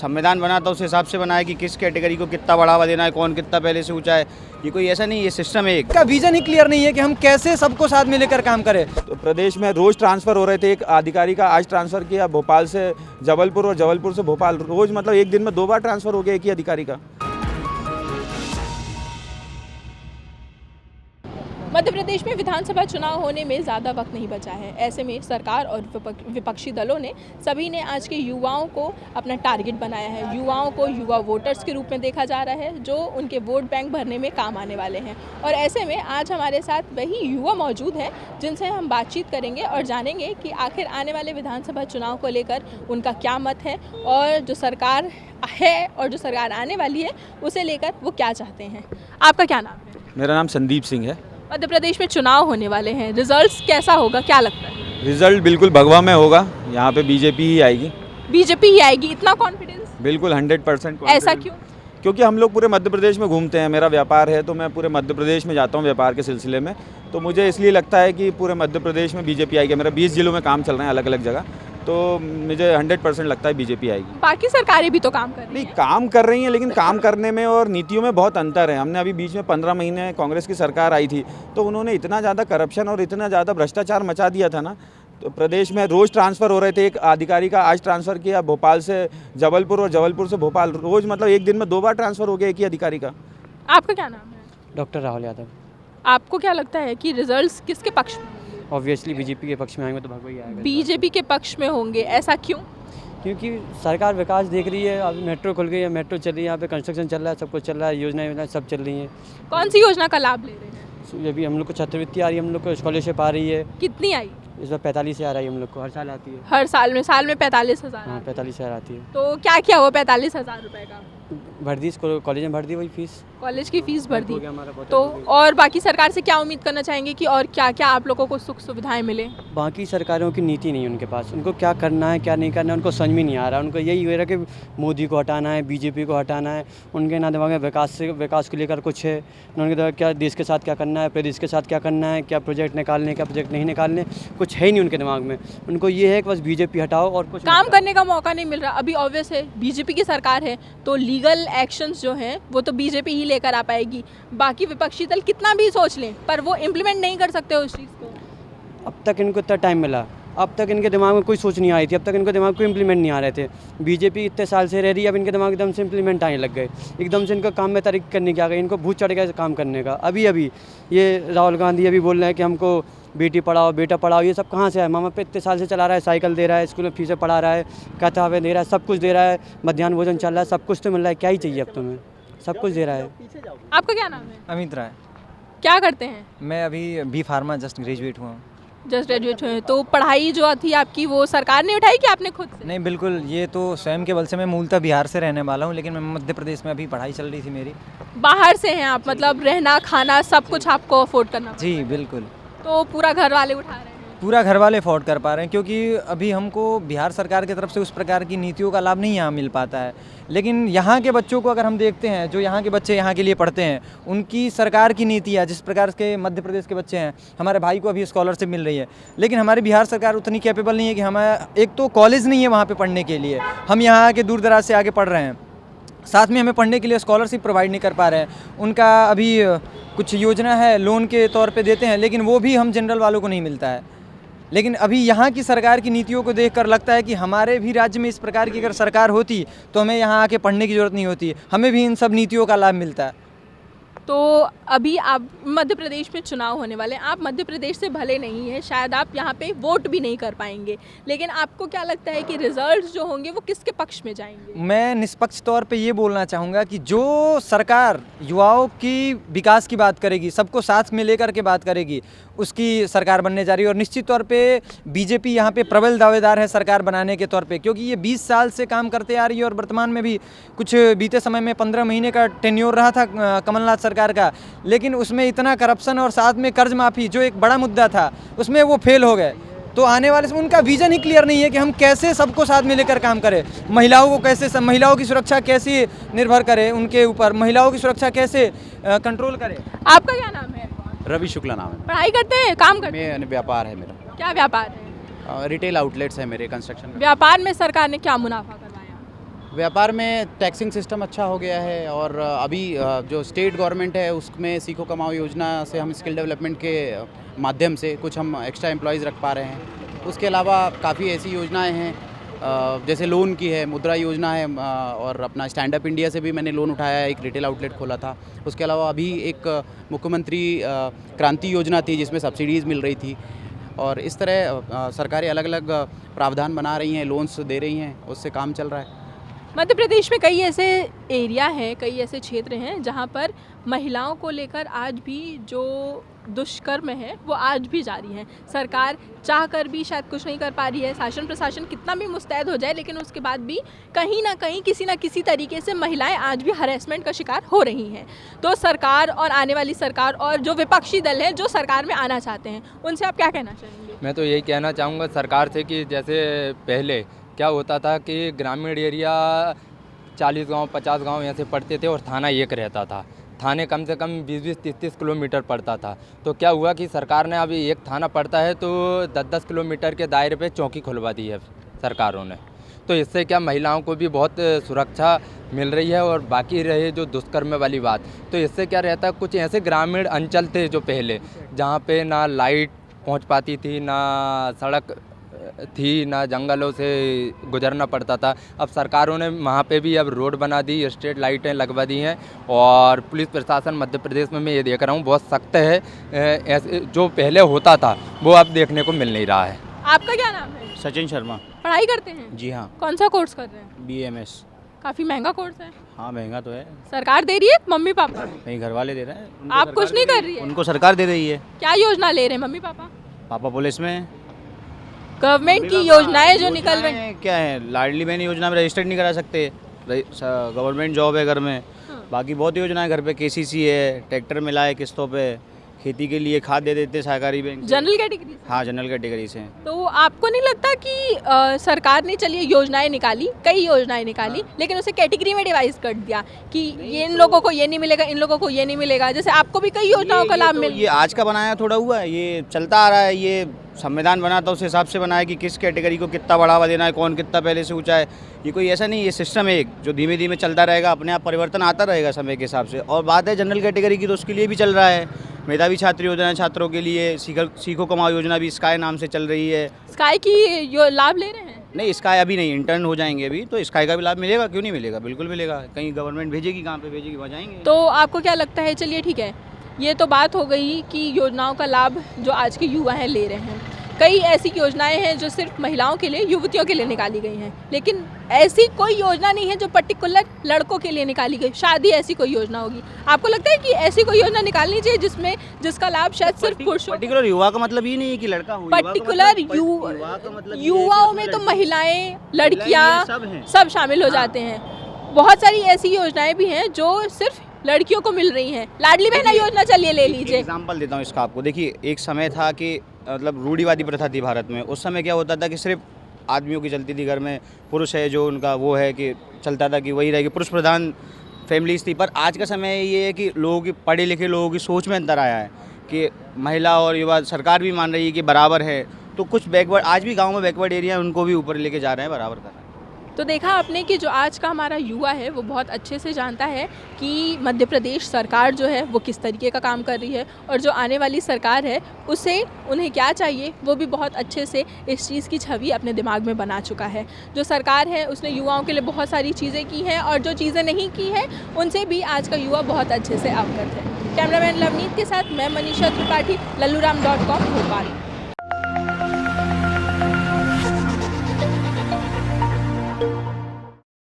संविधान बना था उस हिसाब से बनाया कि किस कैटेगरी को कितना बढ़ावा देना है, कौन कितना पहले से ऊंचा है। ये कोई ऐसा नहीं, ये सिस्टम है एक। का विजन ही क्लियर नहीं है कि हम कैसे सबको साथ में लेकर काम करें। तो प्रदेश में रोज़ ट्रांसफ़र हो रहे थे। एक अधिकारी का आज ट्रांसफ़र किया भोपाल से जबलपुर और जबलपुर से भोपाल। रोज़ मतलब एक दिन में 2 बार ट्रांसफ़र हो गया एक ही अधिकारी का। मध्य प्रदेश में विधानसभा चुनाव होने में ज़्यादा वक्त नहीं बचा है। ऐसे में सरकार और विपक्षी दलों ने सभी ने आज के युवाओं को अपना टारगेट बनाया है। युवाओं को युवा वोटर्स के रूप में देखा जा रहा है जो उनके वोट बैंक भरने में काम आने वाले हैं। और ऐसे में आज हमारे साथ वही युवा मौजूद हैं जिनसे हम बातचीत करेंगे और जानेंगे कि आखिर आने वाले विधानसभा चुनाव को लेकर उनका क्या मत है और जो सरकार है और जो सरकार आने वाली है उसे लेकर वो क्या चाहते हैं। आपका क्या नाम है? मेरा नाम संदीप सिंह है। मध्य प्रदेश में चुनाव होने वाले हैं, रिजल्ट्स कैसा होगा, क्या लगता है? रिजल्ट बिल्कुल भगवा में होगा। यहाँ पे बीजेपी ही आएगी। बीजेपी ही आएगी, इतना कॉन्फिडेंस? बिल्कुल 100%। ऐसा क्यों? क्योंकि हम लोग पूरे मध्य प्रदेश में घूमते हैं। मेरा व्यापार है तो मैं पूरे मध्य प्रदेश में जाता हूँ व्यापार के सिलसिले में। तो मुझे इसलिए लगता है कि पूरे मध्य प्रदेश में बीजेपी आएगी। मेरा 20 जिलों में काम चल रहे हैं अलग अलग जगह, तो मुझे 100% लगता है बीजेपी आएगी। बाकी सरकारें भी तो काम कर रही नहीं, हैं। काम कर रही हैं लेकिन काम करने में और नीतियों में बहुत अंतर है। हमने अभी बीच में 15 महीने कांग्रेस की सरकार आई थी तो उन्होंने इतना ज़्यादा करप्शन और इतना ज़्यादा भ्रष्टाचार मचा दिया था ना। तो प्रदेश में रोज़ ट्रांसफ़र हो रहे थे। एक अधिकारी का आज ट्रांसफ़र किया भोपाल से जबलपुर और जबलपुर से भोपाल। रोज़ मतलब एक दिन में 2 बार ट्रांसफ़र हो गया एक ही अधिकारी का। आपका क्या नाम है? डॉक्टर राहुल यादव। आपको क्या लगता है कि रिजल्ट्स किसके पक्ष में? ऑब्वियसली बीजेपी के पक्ष में आएंगे तो भगवा ही आएगा। बीजेपी के पक्ष में होंगे, ऐसा क्यों? क्योंकि सरकार विकास देख रही है। अभी मेट्रो खुल गई है, मेट्रो चल रही है, यहाँ पे कंस्ट्रक्शन चल रहा है, सब कुछ चल रहा है, योजनाएं सब चल रही हैं। कौन सी योजना का लाभ ले रहे हैं? अभी हम लोग को छात्रवृत्ति आ रही है, हम लोग को स्कॉलरशिप आ रही है। कितनी आई? इस बार 45,000 आई हम लोग को, हर साल आती है। हर साल में 45,000। हाँ 45,000 आती है। तो क्या किया हुआ 45,000 रुपए का? भर दी, कॉलेज में भर दी वही फीस। कॉलेज की फीस भर दी। हो गया हमारा बहुत। तो और बाकी सरकार से क्या उम्मीद करना चाहेंगे कि और क्या क्या आप लोगों को सुख सुविधाएं मिले? बाकी सरकारों की नीति नहीं है उनके पास। उनको क्या करना है क्या नहीं करना है उनको समझ में नहीं आ रहा। उनको यही हो रहा है कि मोदी को हटाना है, बीजेपी को हटाना है। उनके ना दिमाग में विकास को लेकर कुछ है। उनके दिमाग क्या देश के साथ क्या करना है, प्रदेश के साथ क्या करना है, क्या प्रोजेक्ट निकालने, क्या प्रोजेक्ट नहीं निकालने, कुछ है ही नहीं उनके दिमाग में। उनको ये है कि बस बीजेपी हटाओ और कुछ काम करने का मौका नहीं मिल रहा। अभी ऑब्वियस है बीजेपी की सरकार है तो लीगल एक्शंस जो हैं वो तो बीजेपी ही लेकर आ पाएगी। बाकी विपक्षी दल कितना भी सोच लें पर वो इम्प्लीमेंट नहीं कर सकते उस चीज़ को। अब तक इनको इतना टाइम मिला, अब तक इनके दिमाग में कोई सोच नहीं आई थी, अब तक इनके दिमाग को इम्प्लीमेंट नहीं आ रहे थे। बीजेपी इतने साल से रह रही है, अब इनके दिमाग एकदम से इम्प्लीमेंट आने लग गए। एकदम से इनको काम में तारीख करने की आ गई, इनको भूत चढ़ गया काम करने का। अभी ये राहुल गांधी अभी बोल रहे हैं कि हमको बेटी पढ़ाओ बेटा पढ़ाओ। ये सब कहाँ से है? मामा पे इतने साल से चला रहा है, साइकिल दे रहा है, स्कूल में फीसें पढ़ा रहा है, किताबें दे रहा है, सब कुछ दे रहा है, मध्याह्न भोजन चल रहा है, सब कुछ तो मिल रहा है। क्या ही चाहिए अब तुम्हें? सब कुछ दे रहा है। आपका क्या नाम है? अमित राय। क्या करते हैं? मैं अभी बी फार्मा जस्ट ग्रेजुएट हुआ हूँ। जस्ट ग्रेजुएट हुए। तो पढ़ाई जो थी आपकी वो सरकार ने उठाई कि आपने खुद से? नहीं, बिल्कुल, ये तो स्वयं के बल से। मैं मूलतः बिहार से रहने वाला हूँ लेकिन मैं मध्य प्रदेश में अभी पढ़ाई चल रही थी मेरी। बाहर से हैं आप, मतलब रहना खाना सब कुछ आपको अफोर्ड करना पड़ता है? जी बिल्कुल। तो पूरा घर वाले उठा रहे हैं? पूरा घर वाले अफोर्ड कर पा रहे हैं क्योंकि अभी हमको बिहार सरकार की तरफ से उस प्रकार की नीतियों का लाभ नहीं यहाँ मिल पाता है। लेकिन यहाँ के बच्चों को अगर हम देखते हैं, जो यहाँ के बच्चे यहाँ के लिए पढ़ते हैं, उनकी सरकार की नीतियाँ जिस प्रकार के मध्य प्रदेश के बच्चे हैं, हमारे भाई को अभी स्कॉलरशिप मिल रही है लेकिन हमारी बिहार सरकार उतनी कैपेबल नहीं है कि हमें, एक तो कॉलेज नहीं है वहाँ पर पढ़ने के लिए, हम यहाँ आके दूर दराज से आके पढ़ रहे हैं, साथ में हमें पढ़ने के लिए स्कॉलरशिप प्रोवाइड नहीं कर पा रहे हैं। उनका अभी कुछ योजना है लोन के तौर पे देते हैं लेकिन वो भी हम जनरल वालों को नहीं मिलता है। लेकिन अभी यहाँ की सरकार की नीतियों को देखकर लगता है कि हमारे भी राज्य में इस प्रकार की अगर सरकार होती तो हमें यहाँ आके पढ़ने की ज़रूरत नहीं होती, हमें भी इन सब नीतियों का लाभ मिलता है। तो अभी आप मध्य प्रदेश में चुनाव होने वाले हैं, आप मध्य प्रदेश से भले नहीं हैं, शायद आप यहाँ पे वोट भी नहीं कर पाएंगे, लेकिन आपको क्या लगता है कि रिजल्ट्स जो होंगे वो किसके पक्ष में जाएंगे? मैं निष्पक्ष तौर पे ये बोलना चाहूँगा कि जो सरकार युवाओं की विकास की बात करेगी, सबको साथ में लेकर के बात करेगी, उसकी सरकार बनने जा रही है। और निश्चित तौर पे बीजेपी यहाँ पे प्रबल दावेदार है सरकार बनाने के तौर पे, क्योंकि ये 20 साल से काम करते आ रही है और वर्तमान में भी कुछ बीते समय में 15 महीने का टेन्योर रहा था कमलनाथ सरकार का, लेकिन उसमें इतना करप्शन और साथ में कर्ज माफ़ी जो एक बड़ा मुद्दा था उसमें वो फेल हो गए। तो आने वाले समय उनका विजन ही क्लियर नहीं है कि हम कैसे सबको साथ में लेकर काम करें, महिलाओं को कैसे, महिलाओं की सुरक्षा कैसे निर्भर करें उनके ऊपर, महिलाओं की सुरक्षा कैसे कंट्रोल करें। आपका क्या नाम है? रवि शुक्ला नाम है। पढ़ाई करते हैं, काम करते हैं? मैं व्यापार है मेरा। क्या व्यापार है? रिटेल आउटलेट्स है मेरे कंस्ट्रक्शन में। व्यापार में सरकार ने क्या मुनाफा करवाया? व्यापार में टैक्सिंग सिस्टम अच्छा हो गया है और अभी जो स्टेट गवर्नमेंट है उसमें सीखो कमाओ योजना से हम स्किल डेवलपमेंट के माध्यम से कुछ हम एक्स्ट्रा एम्प्लॉयज़ रख पा रहे हैं। उसके अलावा काफ़ी ऐसी योजनाएं हैं जैसे लोन की है, मुद्रा योजना है और अपना स्टैंड अप इंडिया से भी मैंने लोन उठाया है, एक रिटेल आउटलेट खोला था। उसके अलावा अभी एक मुख्यमंत्री क्रांति योजना थी जिसमें सब्सिडीज़ मिल रही थी और इस तरह सरकारें अलग अलग प्रावधान बना रही हैं, लोन्स दे रही हैं, उससे काम चल रहा है। मध्य प्रदेश में कई ऐसे एरिया हैं, कई ऐसे क्षेत्र हैं जहां पर महिलाओं को लेकर आज भी जो दुष्कर्म है वो आज भी जारी है। सरकार चाहकर भी शायद कुछ नहीं कर पा रही है, शासन प्रशासन कितना भी मुस्तैद हो जाए लेकिन उसके बाद भी कहीं ना कहीं किसी ना किसी तरीके से महिलाएं आज भी हरेसमेंट का शिकार हो रही हैं। तो सरकार और आने वाली सरकार और जो विपक्षी दल हैं जो सरकार में आना चाहते हैं उनसे आप क्या कहना चाहेंगे? मैं तो यही कहना चाहूँगा सरकार से कि जैसे पहले क्या होता था कि ग्रामीण एरिया 40 गांव 50 गांव ऐसे पड़ते थे और थाना एक रहता था। थाने कम से कम 20-20 30-30 किलोमीटर पड़ता था। तो क्या हुआ कि सरकार ने अभी एक थाना पड़ता है तो 10-10 किलोमीटर के दायरे पे चौकी खुलवा दी है सरकारों ने। तो इससे क्या महिलाओं को भी बहुत सुरक्षा मिल रही है। और बाकी रहे जो दुष्कर्म वाली बात, तो इससे क्या रहता है, कुछ ऐसे ग्रामीण अंचल थे जो पहले जहाँ पे ना लाइट पहुँच पाती थी, ना सड़क थी, ना जंगलों से गुजरना पड़ता था। अब सरकारों ने वहाँ पे भी अब रोड बना दी, स्ट्रीट लाइटें लगवा दी हैं और पुलिस प्रशासन मध्य प्रदेश में मैं ये देख रहा हूँ बहुत सख्त है। ऐसे जो पहले होता था वो अब देखने को मिल नहीं रहा है। आपका क्या नाम है? सचिन शर्मा। पढ़ाई करते हैं? जी हाँ। कौन सा कोर्स कर रहे हैं? BMS। काफ़ी महंगा कोर्स है। हाँ महंगा तो है। सरकार दे रही है, मम्मी पापा? नहीं, घर वाले दे रहे हैं। आप कुछ नहीं कर रही है? उनको सरकार दे रही है। क्या योजना ले रहे हैं मम्मी पापा? पापा पुलिस में। गवर्नमेंट की योजनाएं जो निकल रही हैं क्या है, लाडली बहन योजना में रजिस्टर्ड नहीं करा सकते, गवर्नमेंट जॉब है घर में। बाकी बहुत योजनाएं घर पे, KCC है, ट्रैक्टर मिला है किस्तों पे, खेती के लिए खाद दे देते सहकारी बैंक। General category? हाँ जनरल कैटेगरी से। तो आपको नहीं लगता कि सरकार ने चलिए योजनाएं निकाली, कई योजनाएं निकाली, लेकिन उसे कैटेगरी में डिवाइड कर दिया कि ये इन लोगों को ये नहीं मिलेगा, इन लोगों को ये नहीं मिलेगा। जैसे आपको भी कई योजनाओं का लाभ मिल। ये आज का बनाया थोड़ा हुआ है, ये चलता आ रहा है। ये संविधान बना था उस हिसाब से बनाया कि किस कैटेगरी को कितना बढ़ावा देना है, कौन कितना पहले से ऊंचा है। ये कोई ऐसा नहीं, ये सिस्टम है एक जो धीमे धीमे चलता रहेगा, अपने आप परिवर्तन आता रहेगा समय के हिसाब से। और बात है जनरल कैटेगरी की, तो उसके लिए भी चल रहा है मेधावी छात्र योजना, छात्रों के लिए सीखो कमाओ योजना भी स्काई नाम से चल रही है। स्काई की लाभ ले रहे हैं? नहीं, स्काई अभी नहीं, इंटर्न हो जाएंगे अभी, तो स्काई का भी लाभ मिलेगा, क्यों नहीं मिलेगा, बिल्कुल मिलेगा। कहीं गवर्नमेंट भेजेगी, कहाँ पे भेजेगी, वहाँ जाएंगे। तो आपको क्या लगता है, चलिए ठीक है, ये तो बात हो गई कि योजनाओं का लाभ जो आज के युवा हैं ले रहे हैं। कई ऐसी योजनाएं हैं जो सिर्फ महिलाओं के लिए, युवतियों के लिए निकाली गई हैं, लेकिन ऐसी कोई योजना नहीं है जो पर्टिकुलर लड़कों के लिए निकाली गई। शादी ऐसी कोई योजना होगी, आपको लगता है कि ऐसी कोई योजना निकालनी चाहिए जिसका लाभ शायद सिर्फ पुरुषों? पर्टिकुलर युवा का मतलब ये नहीं है कि लड़का हो, पर्टिकुलर युवाओं में तो महिलाएं, लड़कियां सब शामिल हो जाते हैं। बहुत सारी ऐसी योजनाएं भी हैं जो सिर्फ लड़कियों को मिल रही हैं। लाडली बहना योजना चलिए ले लीजिए, एग्जाम्पल देता हूँ इसका आपको। देखिए, एक समय था कि मतलब रूढ़िवादी प्रथा थी भारत में। उस समय क्या होता था कि सिर्फ आदमियों की चलती थी, घर में पुरुष है जो उनका वो है कि चलता था कि वही रहेगी, पुरुष प्रधान फैमिलीज थी। पर आज का समय ये है कि लोगों की, पढ़े लिखे लोगों की सोच में अंतर आया है कि महिला और युवा, सरकार भी मान रही है कि बराबर है। तो कुछ बैकवर्ड, आज भी गाँव में बैकवर्ड एरिया है, उनको भी ऊपर लेके जा रहे हैं, बराबर कर रहे हैं। तो देखा आपने कि जो आज का हमारा युवा है वो बहुत अच्छे से जानता है कि मध्य प्रदेश सरकार जो है वो किस तरीके का काम कर रही है, और जो आने वाली सरकार है उसे उन्हें क्या चाहिए वो भी बहुत अच्छे से इस चीज़ की छवि अपने दिमाग में बना चुका है। जो सरकार है उसने युवाओं के लिए बहुत सारी चीज़ें की हैं, और जो चीज़ें नहीं की हैं उनसे भी आज का युवा बहुत अच्छे से अवगत है। कैमरामैन लवनीत के साथ मैं मनीषा त्रिपाठी, लल्लूराम.com, भोपाल।